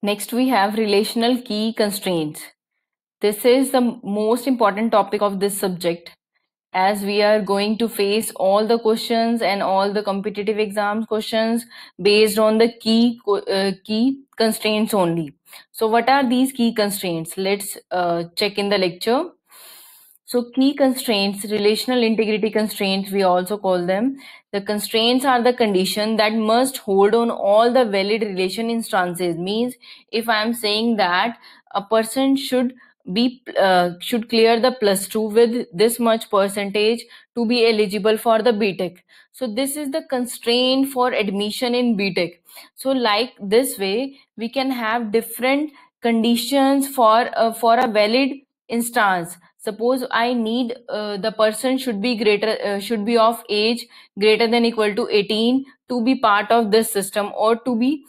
Next, we have relational key constraints. This is the most important topic of this subject, as we are going to face all the questions and all the competitive exam questions based on the key constraints only. So what are these key constraints? Let's check in the lecture. So key constraints, relational integrity constraints, we also call them. The constraints are the condition that must hold on all the valid relation instances. Means if I am saying that a person should clear the +2 with this much percentage to be eligible for the BTech. So this is the constraint for admission in BTech. So like this way, we can have different conditions for a valid instance. Suppose I need the person should be of age greater than equal to 18 to be part of this system, or to be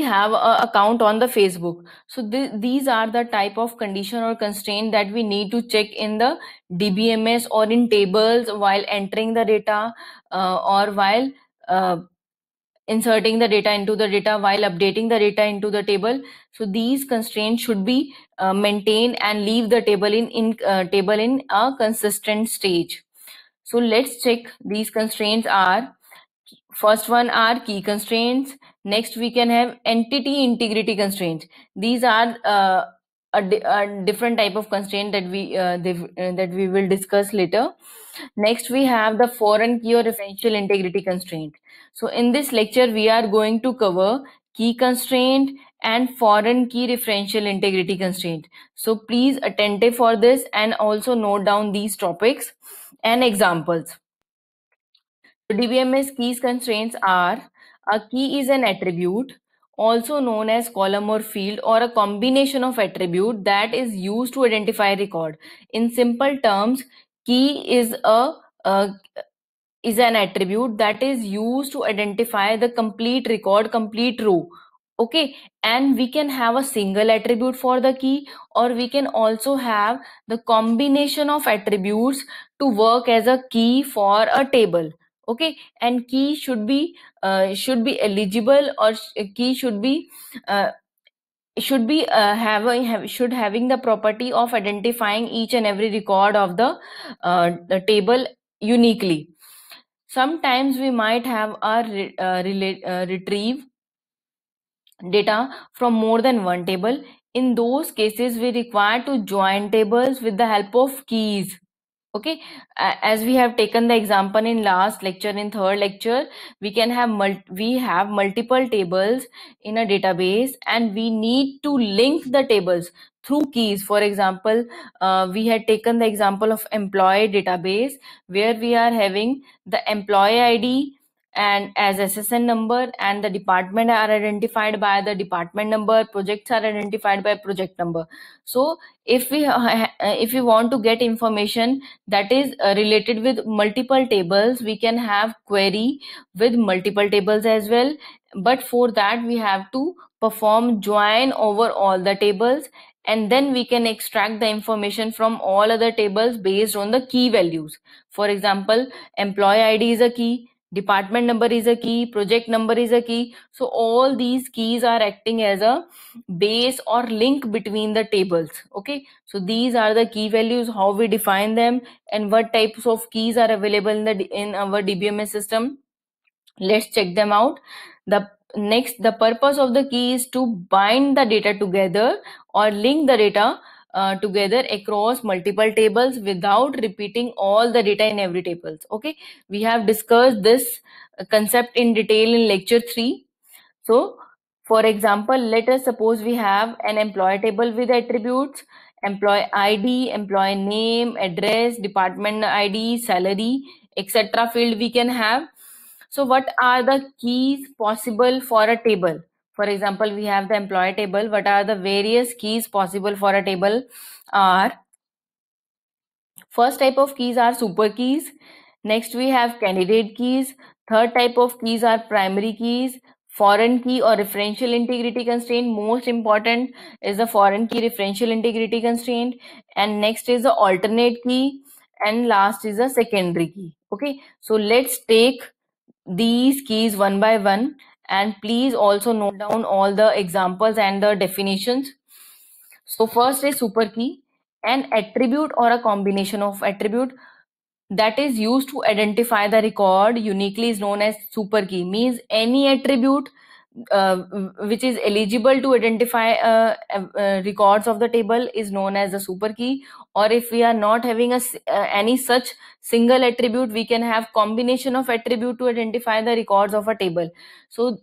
have a account on the Facebook. So these are the type of condition or constraint that we need to check in the DBMS or in tables while entering the data, or while inserting the data into the data, while updating the data into the table. So these constraints should be maintained and leave the table in a consistent stage. So let's check. These constraints are, first one are key constraints. Next we can have entity integrity constraints. These are a different type of constraint that we will discuss later. Next we have the foreign key or referential integrity constraint. So in this lecture we are going to cover key constraint and foreign key referential integrity constraint. So please attentive for this and also note down these topics and examples. DBMS keys constraints are: a key is an attribute, also known as column or field, or a combination of attribute that is used to identify a record. In simple terms, key a is an attribute that is used to identify the complete record, complete row. Okay, and we can have a single attribute for the key, or we can also have the combination of attributes to work as a key for a table. Okay, and key should be eligible, or key should be having the property of identifying each and every record of the table uniquely. Sometimes we might have retrieve data from more than one table. In those cases, we require to join tables with the help of keys. Okay, as we have taken the example in last lecture, in third lecture, we can have multiple tables in a database, and we need to link the tables through keys. For example, we had taken the example of employee database, where we are having the employee ID and as SSN number, and the department are identified by the department number, projects are identified by project number. So if we want to get information that is related with multiple tables, we can have query with multiple tables as well. But for that we have to perform join over all the tables, and then we can extract the information from all other tables based on the key values. For example, employee ID is a key, department number is a key, project number is a key. So all these keys are acting as a base or link between the tables. Okay, so these are the key values, how we define them, and what types of keys are available in our DBMS system. Let's check them out. The purpose of the key is to bind the data together or link the data together across multiple tables without repeating all the data in every tables. Okay, we have discussed this concept in detail in lecture 3. So for example, let us suppose we have an employee table with attributes employee ID, employee name, address, department ID, salary, etc. field we can have. So what are the keys possible for a table? For example, we have the employee table. What are the various keys possible for a table? Are, first type of keys are super keys. Next we have candidate keys. Third type of keys are primary keys. Foreign key or referential integrity constraint. Most important is the foreign key referential integrity constraint. And next is the alternate key. And last is the secondary key. Okay, so let's take these keys one by one and please also note down all the examples and the definitions. So first is super key, an attribute or a combination of attribute that is used to identify the record uniquely is known as super key. Means any attribute uh, which is eligible to identify records of the table is known as the super key. Or if we are not having any such single attribute, we can have combination of attribute to identify the records of a table. So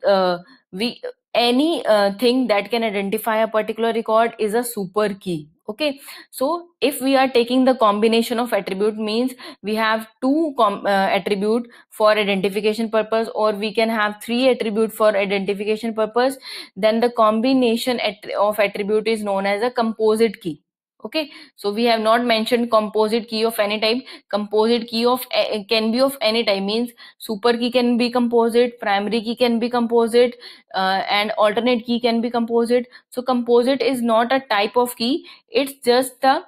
we any thing that can identify a particular record is a super key. Okay, so if we are taking the combination of attribute, means we have two attribute for identification purpose, or we can have three attribute for identification purpose, then the combination of attribute is known as a composite key. Okay, so we have not mentioned composite key of any type. Composite key of can be of any type, means super key can be composite, primary key can be composite, and alternate key can be composite. So composite is not a type of key, it's just the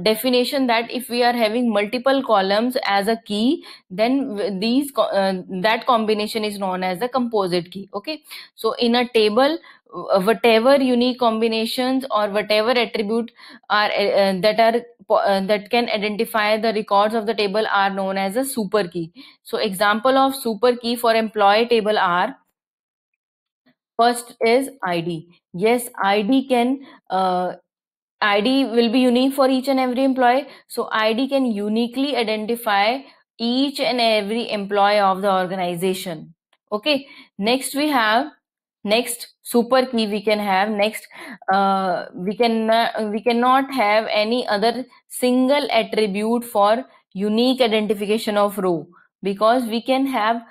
definition that if we are having multiple columns as a key, then that combination is known as the composite key. Okay, so in a table, whatever unique combinations or whatever attribute are that can identify the records of the table are known as a super key. So example of super key for employee table are: first is ID. Yes, ID will be unique for each and every employee. So ID can uniquely identify each and every employee of the organization. Okay. Next next super key we can have. Next, we cannot have any other single attribute for unique identification of row, because we can have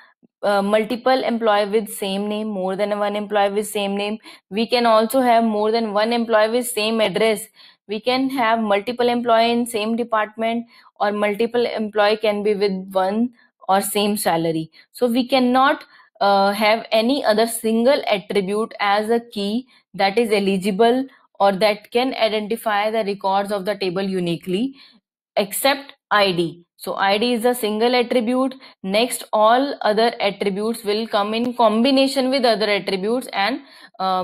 multiple employee with same name, more than one employee with same name. We can also have more than one employee with same address. We can have multiple employee in same department, or multiple employee can be with one or same salary. So we cannot have any other single attribute as a key that is eligible or that can identify the records of the table uniquely, except ID. So ID is a single attribute. Next, all other attributes will come in combination with other attributes, and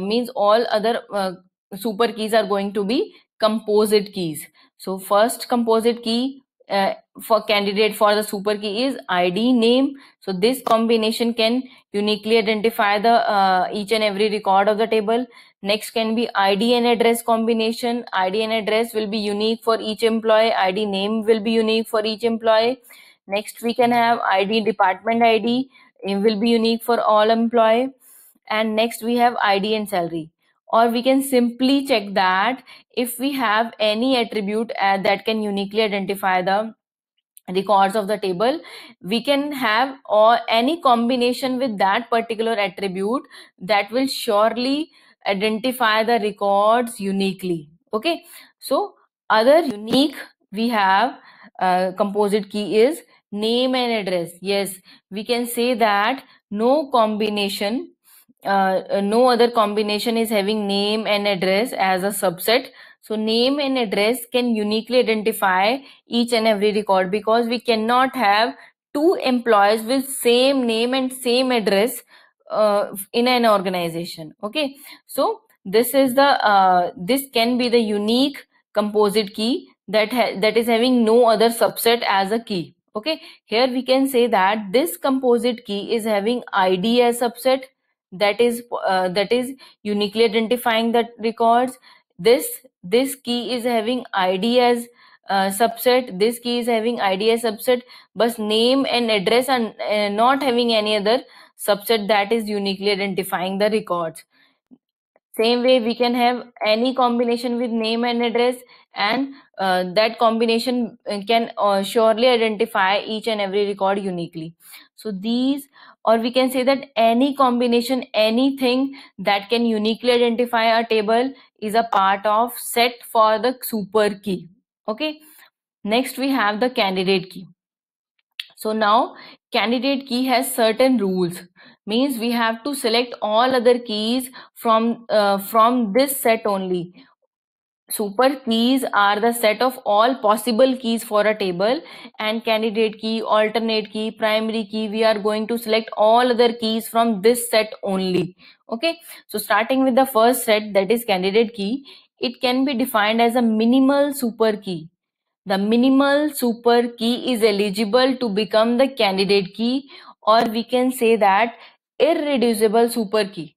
means all other super keys are going to be composite keys. So first composite key for candidate for the super key is ID name. So this combination can uniquely identify the each and every record of the table. Next can be ID and address combination. ID and address will be unique for each employee. ID name will be unique for each employee. Next we can have ID department ID. It will be unique for all employee. And next we have ID and salary. Or we can simply check that if we have any attribute that can uniquely identify the records of the table, we can have or any combination with that particular attribute that will surely identify the records uniquely. Okay, so other unique we have composite key is name and address. Yes, we can say that no other combination is having name and address as a subset. So name and address can uniquely identify each and every record, because we cannot have two employees with same name and same address in an organization. Okay, so this can be the unique composite key that is having no other subset as a key. Okay, here we can say that this composite key is having ID as subset, that is uniquely identifying the records. This key is having ID as subset. This key is having ID as subset, but name and address are not having any other subset that is uniquely identifying the records. Same way we can have any combination with name and address, and that combination can surely identify each and every record uniquely. So these, or we can say that any combination, anything that can uniquely identify a table is a part of set for the super key. Okay, next we have the candidate key. So now candidate key has certain rules, means we have to select all other keys from this set only. super keys are the set of all possible keys for a table, and candidate key, alternate key, primary key, we are going to select all other keys from this set only. Okay, so starting with the first set, that is candidate key, it can be defined as a minimal super key. The minimal super key is eligible to become the candidate key, or we can say that irreducible super key.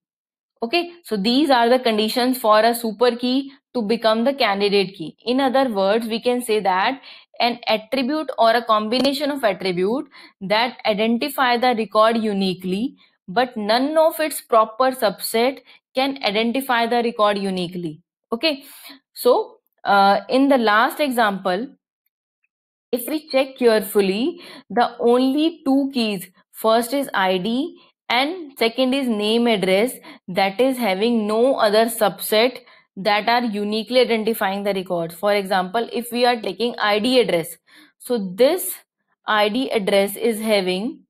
Okay, so these are the conditions for a super key to become the candidate key. In other words, we can say that an attribute or a combination of attribute that identify the record uniquely, but none of its proper subset can identify the record uniquely. Okay, so in the last example, if we check carefully, the only two keys, first is ID and second is name address, that is having no other subset that are uniquely identifying the records. For example, if we are taking ID address, so this ID address is having,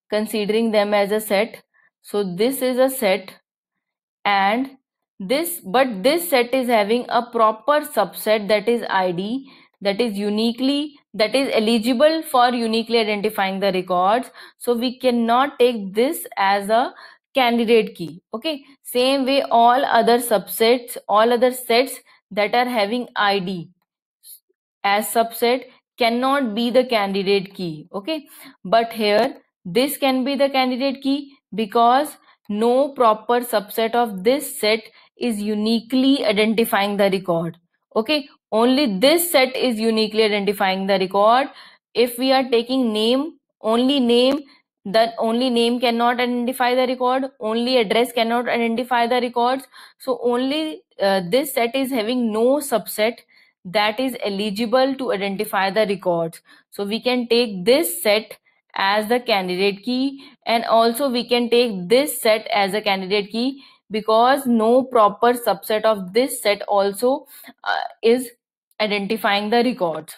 considering them as a set, so this is a set, and this set is having a proper subset, that is ID, that is eligible for uniquely identifying the records, so we cannot take this as a candidate key. Okay, same way all other subsets, all other sets that are having ID as subset cannot be the candidate key. Okay, but here this can be the candidate key because no proper subset of this set is uniquely identifying the record. Okay, only this set is uniquely identifying the record. If we are taking name, only name, that only name cannot identify the record, only address cannot identify the records, so only this set is having no subset that is eligible to identify the records. So we can take this set as the candidate key, and also we can take this set as a candidate key because no proper subset of this set also is identifying the records.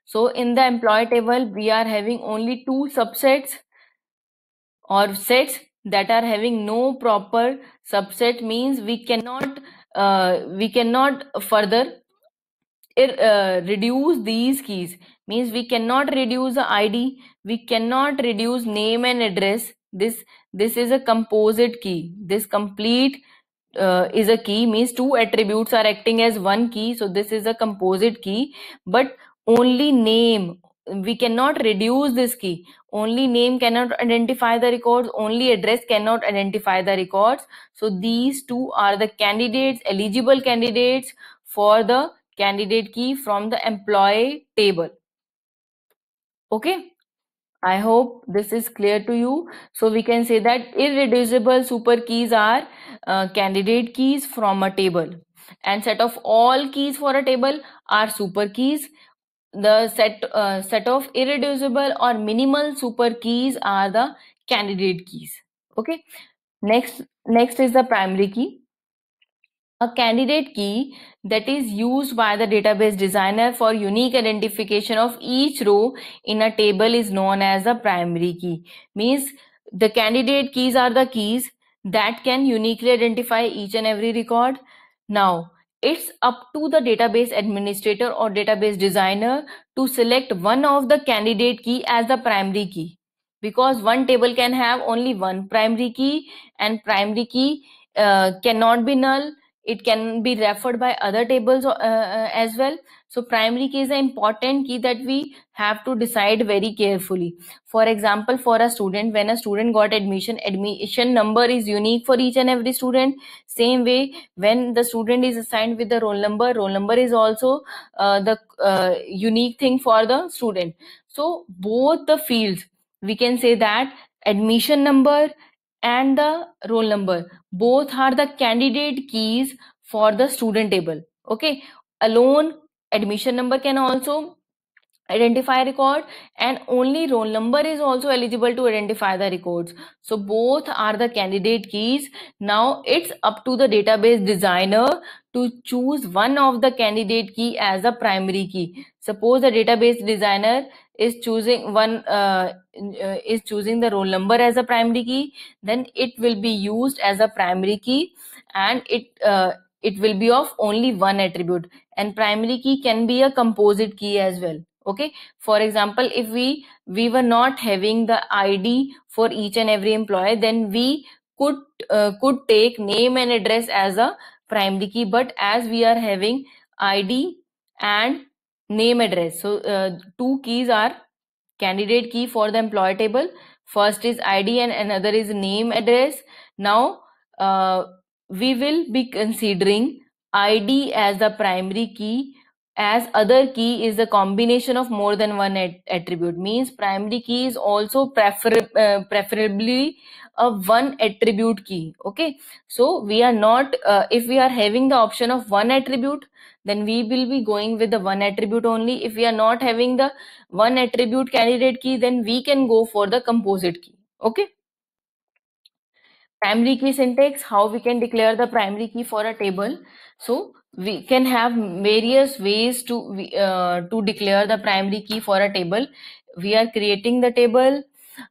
So in the employee table, we are having only two subsets or sets that are having no proper subset, means we cannot further reduce these keys, means we cannot reduce the ID, we cannot reduce name and address. This is a composite key. This complete is a key, means two attributes are acting as one key, so this is a composite key. But only name, we cannot reduce this key. Only name cannot identify the records, only address cannot identify the records, so these two are the candidates, eligible candidates for the candidate key from the employee table. Okay, I hope this is clear to you. So we can say that irreducible super keys are candidate keys from a table, and set of all keys for a table are super keys. The set of irreducible or minimal super keys are the candidate keys. Okay, next is the primary key. A candidate key that is used by the database designer for unique identification of each row in a table is known as a primary key. Means the candidate keys are the keys that can uniquely identify each and every record. Now, it's up to the database administrator or database designer to select one of the candidate key as the primary key, because one table can have only one primary key, and primary key cannot be null, it can be referred by other tables as well. So primary key is an important key that we have to decide very carefully. For example, for a student, when a student got admission number is unique for each and every student. Same way, when the student is assigned with the roll number is also the unique thing for the student. So both the fields, we can say that admission number and the roll number, both are the candidate keys for the student table. Okay, alone admission number can also identify record, and only roll number is also eligible to identify the records. So both are the candidate keys. Now it's up to the database designer to choose one of the candidate key as a primary key. Suppose the database designer is choosing is choosing the roll number as a primary key, then it will be used as a primary key, and it will be of only one attribute. And primary key can be a composite key as well. Okay, for example, if we were not having the ID for each and every employee, then we could could take name and address as a primary key. But as we are having ID and name address, so two keys are candidate key for the employee table. First is ID and another is name address. Now we will be considering ID as the primary key, as other key is a combination of more than one attribute. Means primary key is also preferably a one attribute key. Okay, so we are not if we are having the option of one attribute, then we will be going with the one attribute only. If we are not having the one attribute candidate key, then we can go for the composite key. Okay, primary key syntax, how we can declare the primary key for a table. So we can have various ways to declare the primary key for a table. We are creating the table.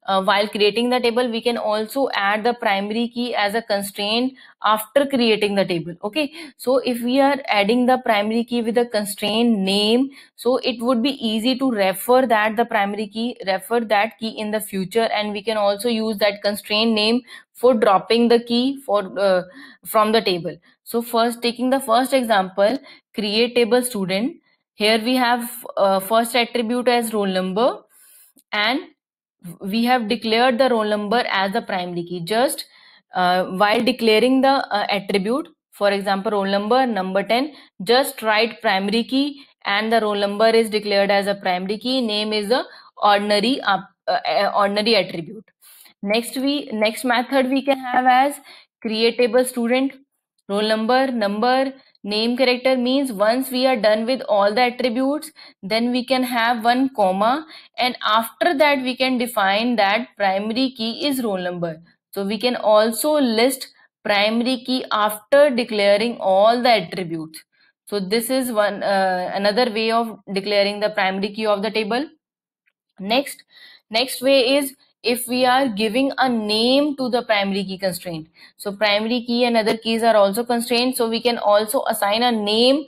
While creating the table, we can also add the primary key as a constraint after creating the table. Okay, so if we are adding the primary key with a constraint name, so it would be easy to refer that key in the future, and we can also use that constraint name for dropping the key from the table. So first, taking the first example, create table student. Here we have first attribute as roll number, and we have declared the roll number as the primary key. Just while declaring the attribute, for example, roll number number 10, just write primary key, and the roll number is declared as a primary key. Name is the ordinary attribute. Next method we can have as create table student, roll number, name, character. Means once we are done with all the attributes, then we can have one comma, and after that we can define that primary key is roll number. So we can also list primary key after declaring all the attributes. So this is one another way of declaring the primary key of the table. Next way is if we are giving a name to the primary key constraint. So primary key and other keys are also constraints, so we can also assign a name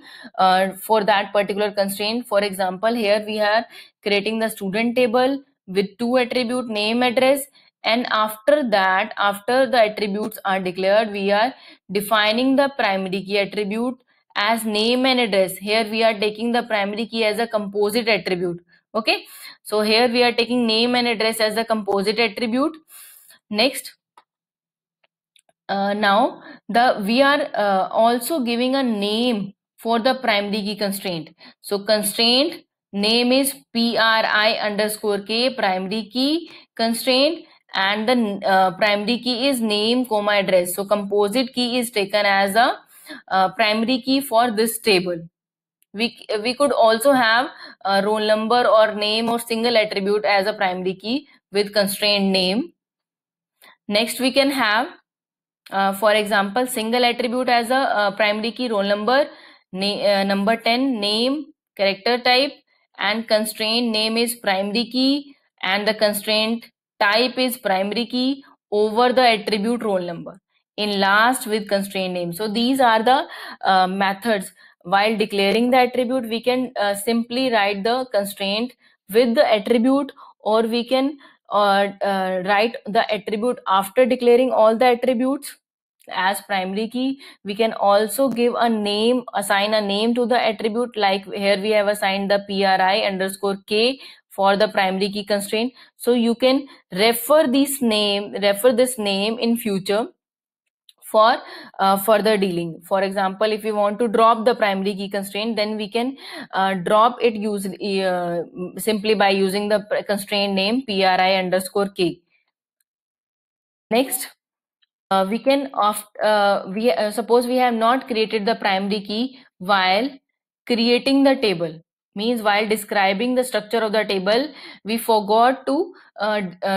for that particular constraint. For example, here we are creating the student table with two attribute, name, address, and after that, after the attributes are declared, we are defining the primary key attribute as name and address. Here we are taking the primary key as a composite attribute. Okay, so here we are taking name and address as a composite attribute. Next, now we are also giving a name for the primary key constraint. So constraint name is pri_k primary key constraint, and the primary key is name comma address. So composite key is taken as a primary key for this table. We could also have a roll number or name or single attribute as a primary key with constraint name. Next we can have for example, single attribute as a primary key, roll number, number 10, name, character type, and constraint name is primary key, and the constraint type is primary key over the attribute roll number in last with constraint name. So these are the methods. While declaring the attribute, we can simply write the constraint with the attribute, or we can write the attribute after declaring all the attributes as primary key. We can also give a name, assign a name to the attribute, like here we have assigned the pri_k for the primary key constraint. So you can refer this name in future for further dealing. For example, if we want to drop the primary key constraint, then we can drop it simply by using the constraint name pri_k. Next, we can suppose we have not created the primary key while creating the table. Means while describing the structure of the table, we forgot to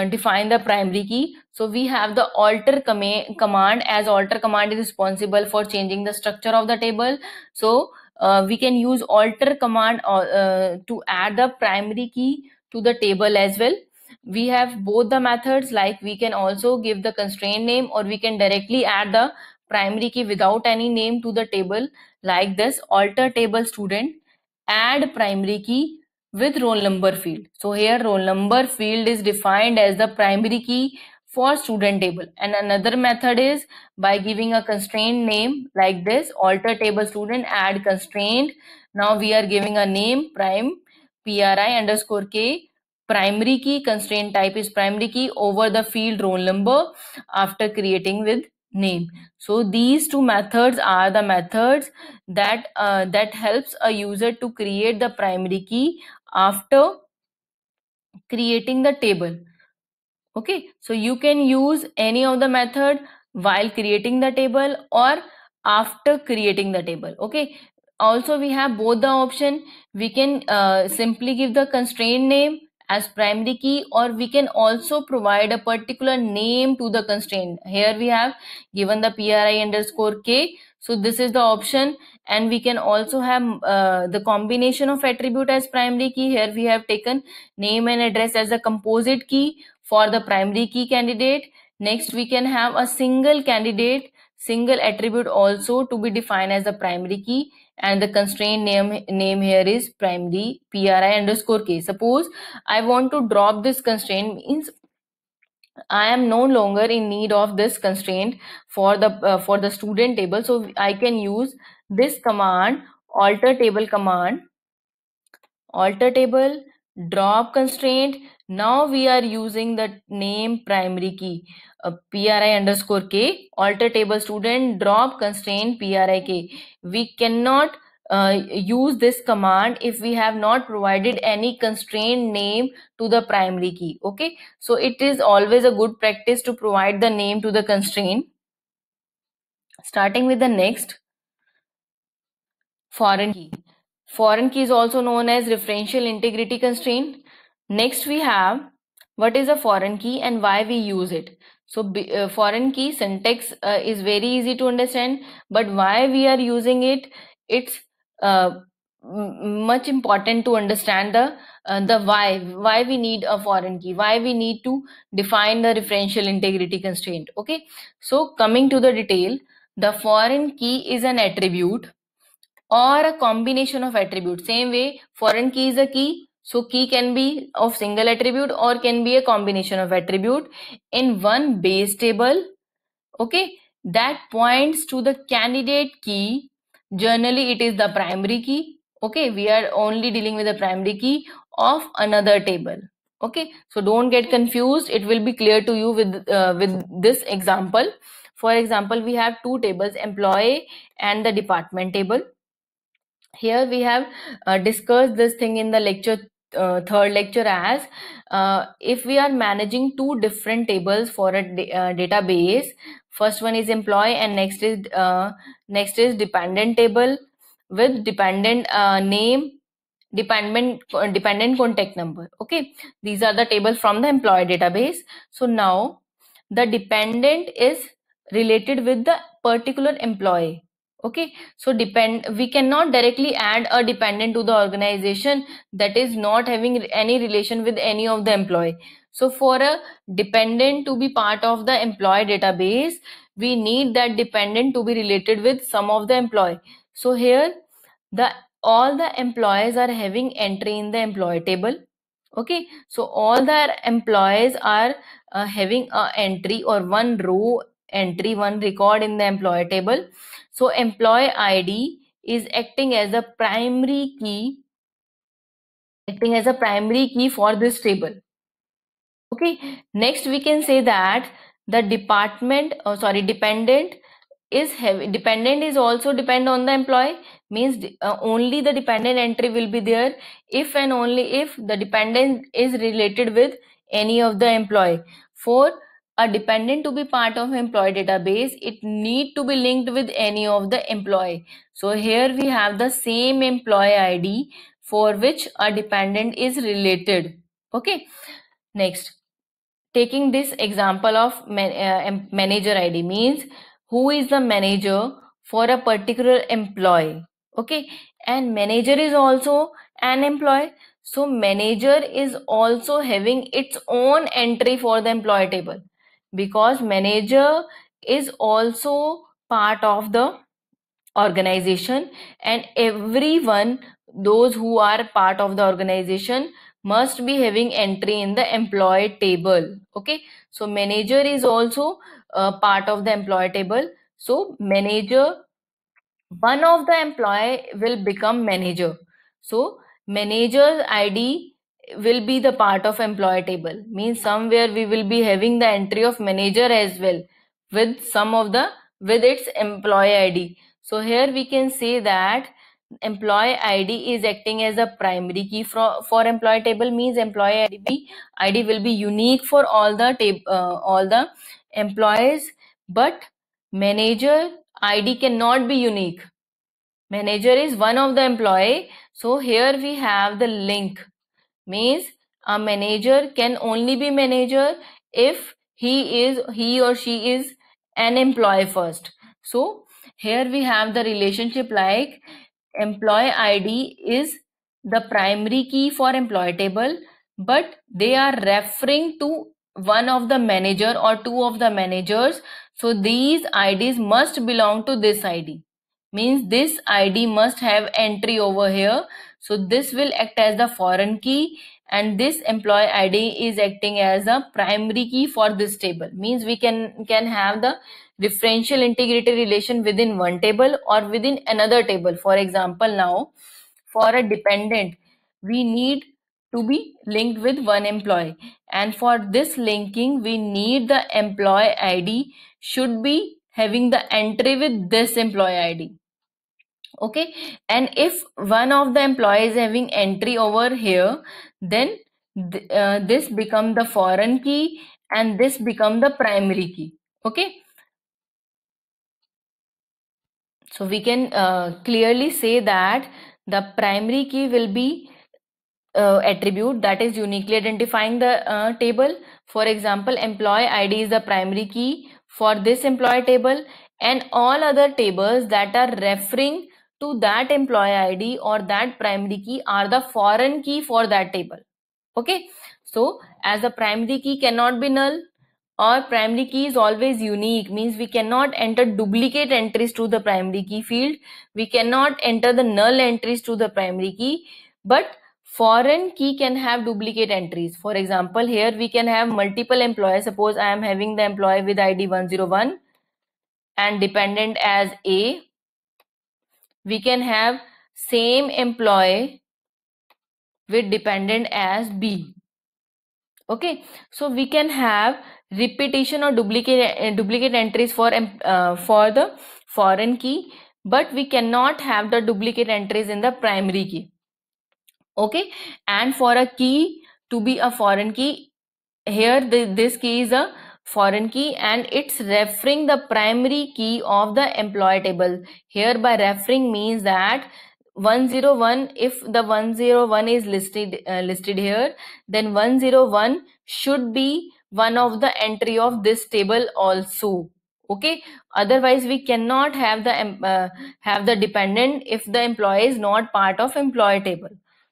define the primary key. So we have the alter command, as alter command is responsible for changing the structure of the table. So we can use alter command to add the primary key to the table as well. We have both the methods, like we can also give the constraint name, or we can directly add the primary key without any name to the table, like this: alter table student, add primary key with roll number field. So here roll number field is defined as the primary key for student table. And another method is by giving a constraint name like this: alter table student, add constraint. Now we are giving a name prime, pri underscore k, primary key, constraint type is primary key, over the field roll number after creating with name. So these two methods are the methods that helps a user to create the primary key after creating the table. Okay, so you can use any of the method while creating the table or after creating the table. Okay, also we have both the option. We can simply give the constraint name as primary key, or we can also provide a particular name to the constraint. Here we have given the pri underscore k, so this is the option. And we can also have the combination of attribute as primary key. Here we have taken name and address as a composite key for the primary key candidate. Next we can have a single candidate, single attribute also to be defined as the primary key, and the constraint name here is primary pri underscore k. Suppose I want to drop this constraint, means I am no longer in need of this constraint for the student table. So I can use this command, alter table command, alter table, drop constraint. Now we are using the name primary key, pri underscore k, alter table student, drop constraint pri k. We cannot use this command if we have not provided any constraint name to the primary key. Okay, so it is always a good practice to provide the name to the constraint. Starting with the next, foreign key. Foreign key is also known as referential integrity constraint. Next we have what is a foreign key and why we use it. So foreign key syntax is very easy to understand, but why we are using it, it's uh, much important to understand the why we need a foreign key, why we need to define the referential integrity constraint. Okay, so coming to the detail, the foreign key is an attribute or a combination of attributes. Same way, foreign key is a key, so key can be of single attribute or can be a combination of attribute in one base table. Okay, that points to the candidate key. Generally it is the primary key. Okay, we are only dealing with the primary key of another table. Okay, so don't get confused, it will be clear to you with this example. For example, we have two tables, employee and the department table. Here we have discussed this thing in the lecture, third lecture, as if we are managing two different tables for a database. First one is employee and next is dependent table with dependent name, dependent contact number. Okay, these are the tables from the employee database. So now the dependent is related with the particular employee. Okay, so we cannot directly add a dependent to the organization that is not having any relation with any of the employee. So for a dependent to be part of the employee database, we need that dependent to be related with some of the employee. So here the all the employees are having entry in the employee table. Okay, so all the employees are having a entry or one row entry, one record in the employee table. So employee ID is acting as a primary key, for this table. Okay, next we can say that the dependent is also depend on the employee. Means only the dependent entry will be there if and only if the dependent is related with any of the employee. For a dependent to be part of employee database, it need to be linked with any of the employee. So here we have the same employee ID for which a dependent is related. Okay, next, taking this example of manager ID means who is the manager for a particular employee. Okay, and manager is also an employee, so manager is also having its own entry for the employee table, because manager is also part of the organization, and everyone, those who are part of the organization, must be having entry in the employee table. Okay, so manager is also part of the employee table. So manager, one of the employee will become manager, so manager's ID will be the part of employee table, means somewhere we will be having the entry of manager as well with some of the, with its employee ID. So here we can say that employee ID is acting as a primary key for employee table, means employee ID will be unique for all the employees, but manager ID cannot be unique. Manager is one of the employee, so here we have the link, means a manager can only be manager if he or she is an employee first. So here we have the relationship like employee ID is the primary key for employee table, but they are referring to one of the manager or two of the managers, so these IDs must belong to this ID, means this ID must have entry over here, so this will act as the foreign key, and this employee ID is acting as a primary key for this table, means we can have the differential integrated relation within one table or within another table. For example, now for a dependent we need to be linked with one employee, and for this linking we need the employee ID should be having the entry with this employee ID. Okay, and if one of the employees is having entry over here, then this become the foreign key and this become the primary key. Okay, so we can clearly say that the primary key will be attribute that is uniquely identifying the table. For example, employee ID is the primary key for this employee table, and all other tables that are referring to that employee ID or that primary key are the foreign key for that table. Okay, so as the primary key cannot be null, or primary key is always unique, means we cannot enter duplicate entries to the primary key field, we cannot enter the null entries to the primary key, but foreign key can have duplicate entries. For example, here we can have multiple employees. Suppose I am having the employee with ID 101 and dependent as A. We can have same employee with dependent as B. Okay, so we can have repetition or duplicate entries for the foreign key, but we cannot have the duplicate entries in the primary key. Okay, and for a key to be a foreign key, here this key is a foreign key and it's referring the primary key of the employee table. Here by referring means that 101, if the 101 is listed here, then 101 should be one of the entry of this table also. Okay, otherwise we cannot have the dependent if the employee is not part of employee table.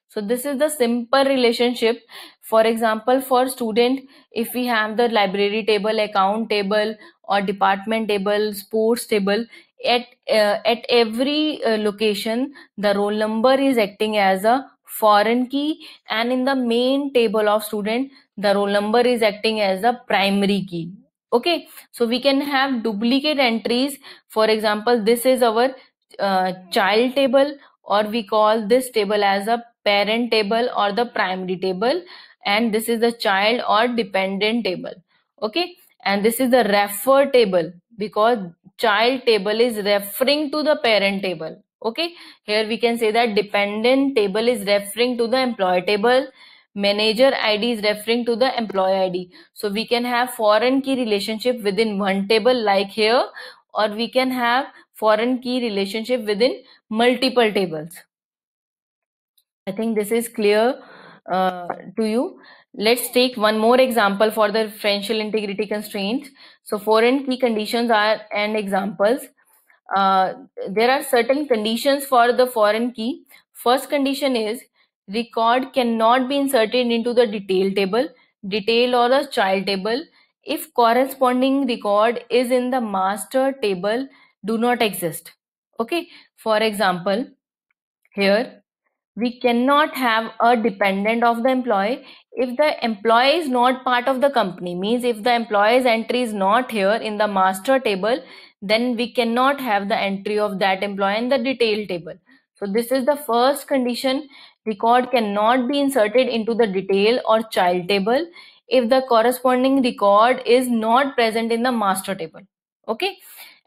So this is the simple relationship. For example, for student, if we have the library table, account table, or department table, sports table, at every location the roll number is acting as a foreign key, and in the main table of student the roll number is acting as a primary key. Okay, so we can have duplicate entries. For example, this is our child table, or we call this table as a parent table or the primary table, and this is the child or dependent table. Okay, and this is the refer table because child table is referring to the parent table. Okay, here we can say that dependent table is referring to the employee table, manager ID is referring to the employee ID. So we can have foreign key relationship within one table like here, or we can have foreign key relationship within multiple tables. I think this is clear to you. Let's take one more example for the differential integrity constraints. So foreign key conditions are and examples. Uh, there are certain conditions for the foreign key. First condition is record cannot be inserted into the detail table, detail or the child table if corresponding record is in the master table do not exist. Okay, for example, here we cannot have a dependent of the employee if the employee is not part of the company, means if the employee's entry is not here in the master table, then we cannot have the entry of that employee in the detail table. So this is the first condition. Record cannot be inserted into the detail or child table if the corresponding record is not present in the master table. Okay,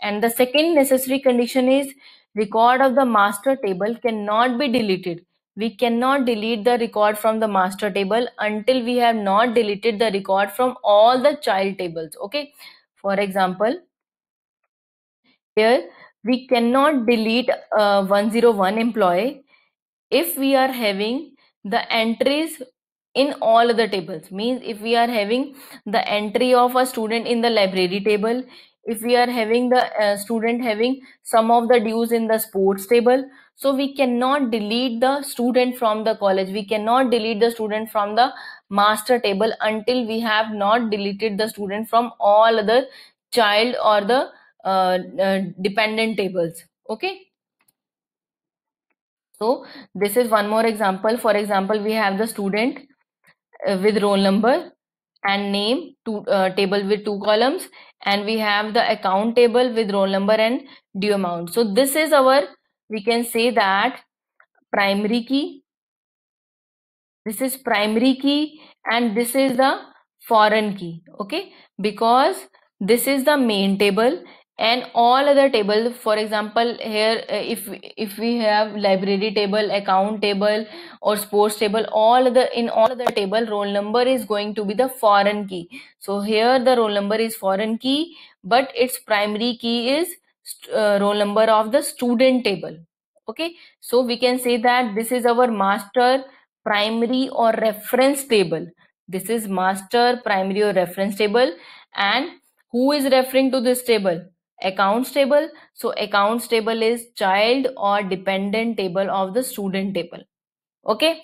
and the second necessary condition is record of the master table cannot be deleted. We cannot delete the record from the master table until we have not deleted the record from all the child tables. Okay, for example, here we cannot delete 101 employee if we are having the entries in all other tables, means if we are having the entry of a student in the library table, if we are having the student having some of the dues in the sports table, so we cannot delete the student from the college, we cannot delete the student from the master table until we have not deleted the student from all other child or the dependent tables. Okay, so this is one more example. For example, we have the student with roll number and name, table with two columns, and we have the account table with roll number and due amount. So this is our, we can say that primary key. This is primary key and this is the foreign key. Okay, because this is the main table and all other table, for example here if we have library table, account table or sports table, all other, in all other table roll number is going to be the foreign key. So here the roll number is foreign key, but its primary key is roll number of the student table. Okay, so we can say that this is our master, primary or reference table. This is master, primary or reference table. And who is referring to this table? Accounts table. So accounts table is child or dependent table of the student table. Okay,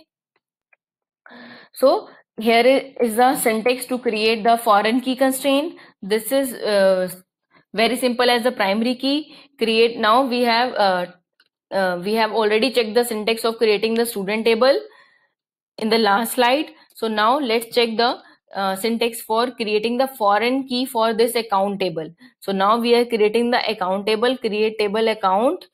so here is the syntax to create the foreign key constraint. This is very simple as the primary key. Create, now we have already checked the syntax of creating the student table in the last slide. So now let's check the syntax for creating the foreign key for this account table. So now we are creating the account table. Create table account,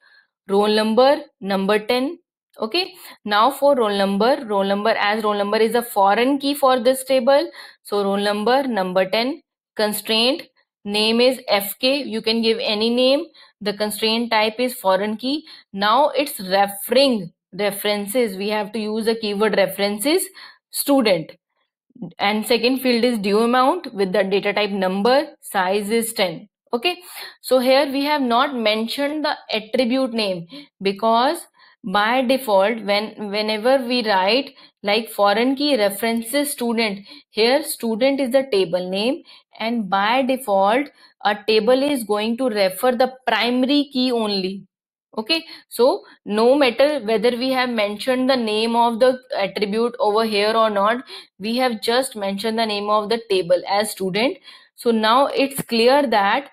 roll number, number 10. Okay, now for roll number, as roll number is a foreign key for this table, so roll number 10. Constraint, name is FK, you can give any name. The constraint type is foreign key. Now it's references, we have to use the keyword references student, and second field is due amount with the data type number, size is 10. Okay, so here we have not mentioned the attribute name because by default whenever we write like foreign key references student, here student is the table name and by default a table is going to refer the primary key only. Okay, so no matter whether we have mentioned the name of the attribute over here or not, we have just mentioned the name of the table as student. So now it's clear that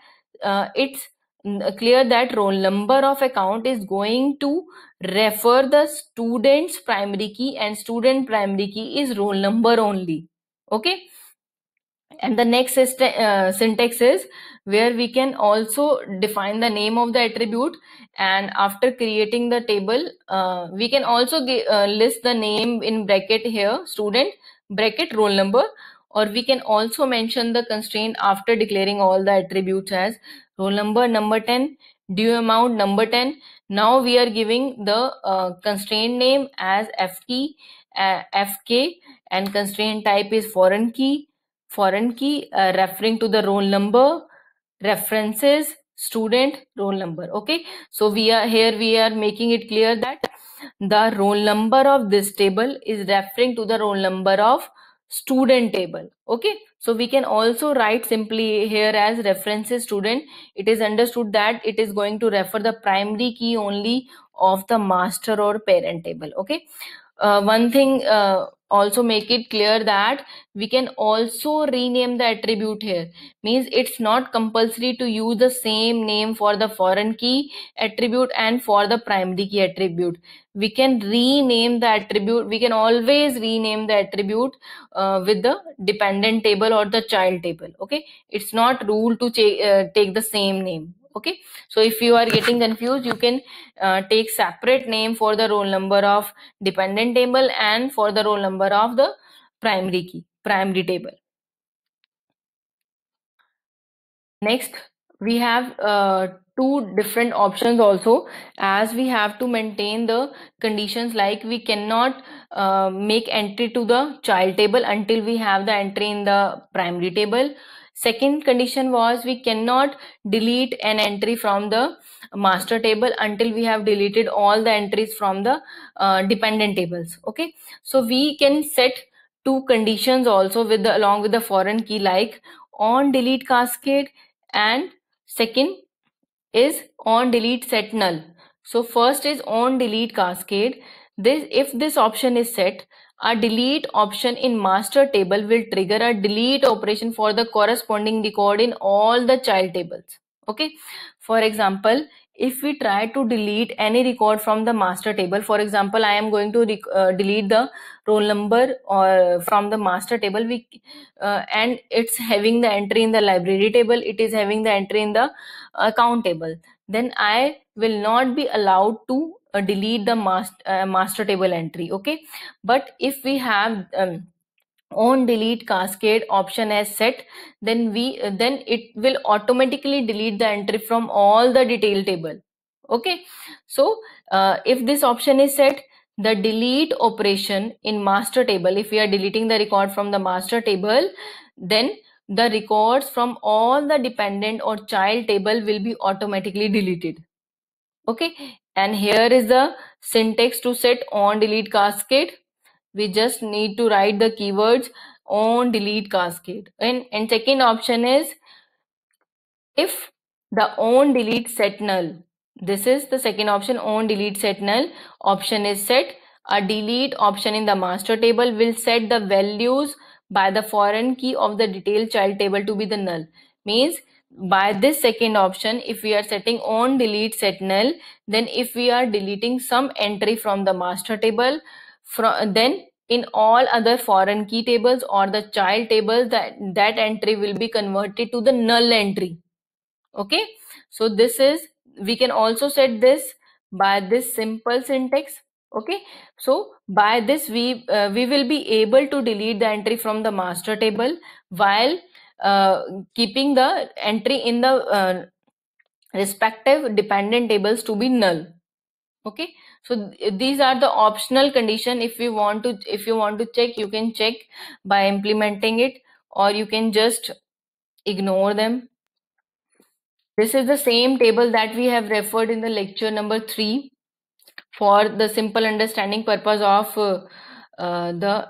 roll number of account is going to refer the student's primary key and student primary key is roll number only. Okay, and the next syntax is where we can also define the name of the attribute, and after creating the table we can also list the name in bracket here, student bracket roll number, or we can also mention the constraint after declaring all the attributes as roll number, number 10, due amount, number 10. Now we are giving the constraint name as FK, and constraint type is foreign key, referring to the roll number, references student, roll number. Okay, so we are making it clear that the roll number of this table is referring to the roll number of student table. Okay, so we can also write simply here as references student. It is understood that it is going to refer the primary key only of the master or parent table. Okay, one thing, also make it clear that we can also rename the attribute here. Means it's not compulsory to use the same name for the foreign key attribute and for the primary key attribute. We can rename the attribute, we can always rename the attribute with the dependent table or the child table. Okay, it's not rule to take the same name. Okay, so if you are getting confused, you can take separate name for the roll number of dependent table and for the roll number of the primary table. Next, we have two different options also, as we have to maintain the conditions, like we cannot make entry to the child table until we have the entry in the primary table. Second condition was we cannot delete an entry from the master table until we have deleted all the entries from the dependent tables. Okay, so we can set two conditions also with the along with the foreign key, like on delete cascade, and second is on delete set null. So first is on delete cascade. This, if this option is set, a delete option in master table will trigger a delete operation for the corresponding record in all the child tables. Okay, for example, if we try to delete any record from the master table, for example, I am going to delete the roll number or from the master table, we and it's having the entry in the library table, it is having the entry in the account table, then I will not be allowed to delete the master table entry. Okay, but if we have on delete cascade option as set, then then it will automatically delete the entry from all the detail table. Okay, so if this option is set, the delete operation in master table, if we are deleting the record from the master table, then the records from all the dependent or child table will be automatically deleted. Okay, and here is the syntax to set on delete cascade. We just need to write the keywords on delete cascade, and second option is if the on delete set null. This is the second option, on delete set null option is set, a delete option in the master table will set the values by the foreign key of the detailed child table to be the null. Means by this second option, if we are setting on delete set null, then if we are deleting some entry from the master table, then in all other foreign key tables or the child tables, that entry will be converted to the null entry. Okay, so this is, we can also set this by this simple syntax. Okay, so by this we will be able to delete the entry from the master table while keeping the entry in the respective dependent tables to be null. Okay, so these are the optional condition. If you want to check, you can check by implementing it, or you can just ignore them. This is the same table that we have referred in the lecture number 3 for the simple understanding purpose of the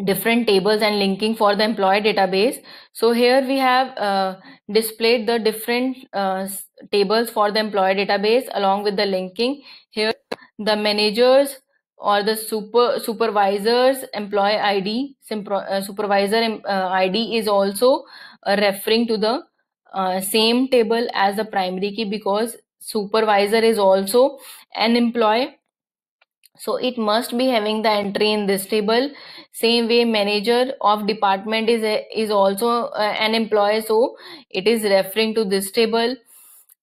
different tables and linking for the employee database. So here we have displayed the different tables for the employee database along with the linking. Here the managers or the supervisors employee ID, supervisor ID is also referring to the same table as the primary key, because supervisor is also an employee, so it must be having the entry in this table. Same way manager of department is also an employee, so it is referring to this table.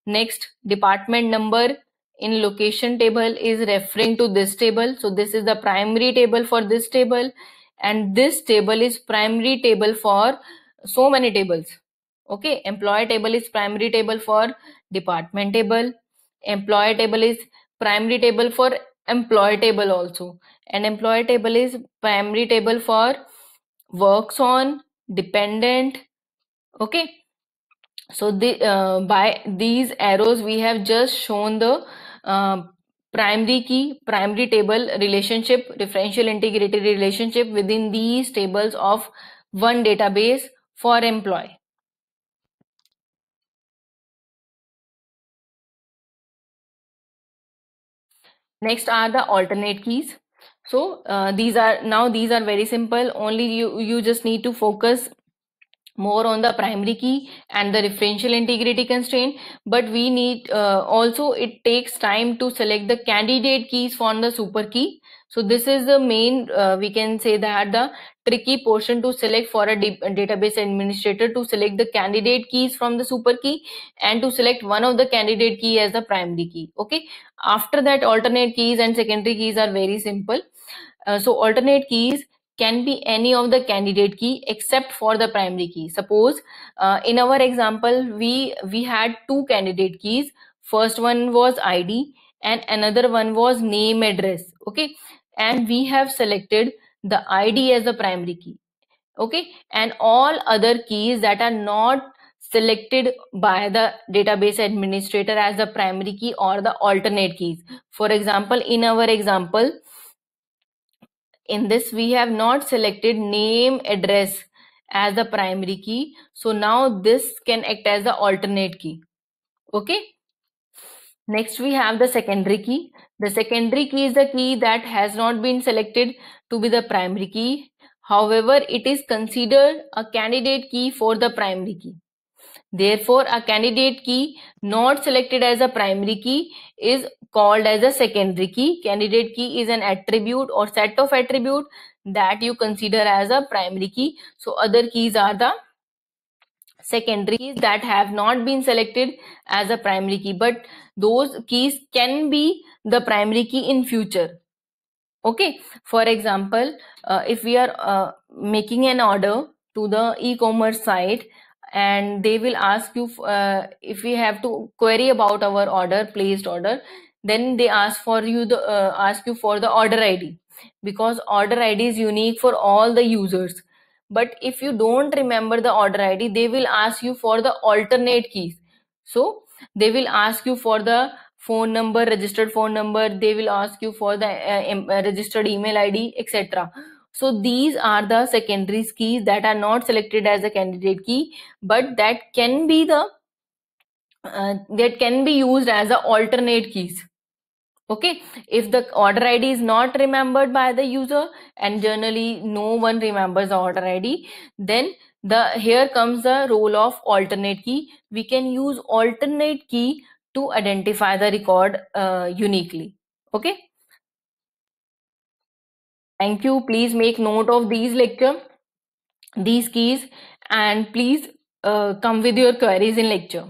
Next, department number in location table is referring to this table, so this is the primary table for this table, and this table is primary table for so many tables. Okay, employee table is primary table for department table, employee table is primary table for employee table also, and employee table is primary table for works on, dependent. Okay, so by these arrows we have just shown the uh, primary key, primary table relationship, differential integrated relationship within these tables of one database for employee. Next are the alternate keys. So these are very simple. Only you just need to focus more on the primary key and the differential integrity constraint, but we need also it takes time to select the candidate keys from the super key. So this is the main we can say that the tricky portion to select for a database administrator, to select the candidate keys from the super key and to select one of the candidate key as the primary key. Okay, after that alternate keys and secondary keys are very simple. So alternate keys can be any of the candidate key except for the primary key. Suppose in our example we had two candidate keys. First one was ID and another one was name address. Okay, and we have selected the ID as the primary key. Okay, and all other keys that are not selected by the database administrator as the primary key or the alternate keys. For example, in our example, in this we have not selected name address as the primary key, so now this can act as the alternate key. Okay, next we have the secondary key. The secondary key is the key that has not been selected to be the primary key, however it is considered a candidate key for the primary key. Therefore, a candidate key not selected as a primary key is called as a secondary key. Candidate key is an attribute or set of attribute that you consider as a primary key. So other keys are the secondary keys that have not been selected as a primary key, but those keys can be the primary key in future. Okay, for example, if we are making an order to the e-commerce site and they will ask you if we have to query about our order, placed order, then they ask you for the order ID, because order ID is unique for all the users. But if you don't remember the order ID, they will ask you for the alternate keys. So they will ask you for the phone number, registered phone number, they will ask you for the registered email ID, etc. So these are the secondary keys that are not selected as a candidate key, but that can be used as a alternate keys. Okay, if the order ID is not remembered by the user, and generally no one remembers the order ID, then here comes the role of alternate key. We can use alternate key to identify the record uniquely. Okay, thank you. Please make note of these keys, and please come with your queries in lecture.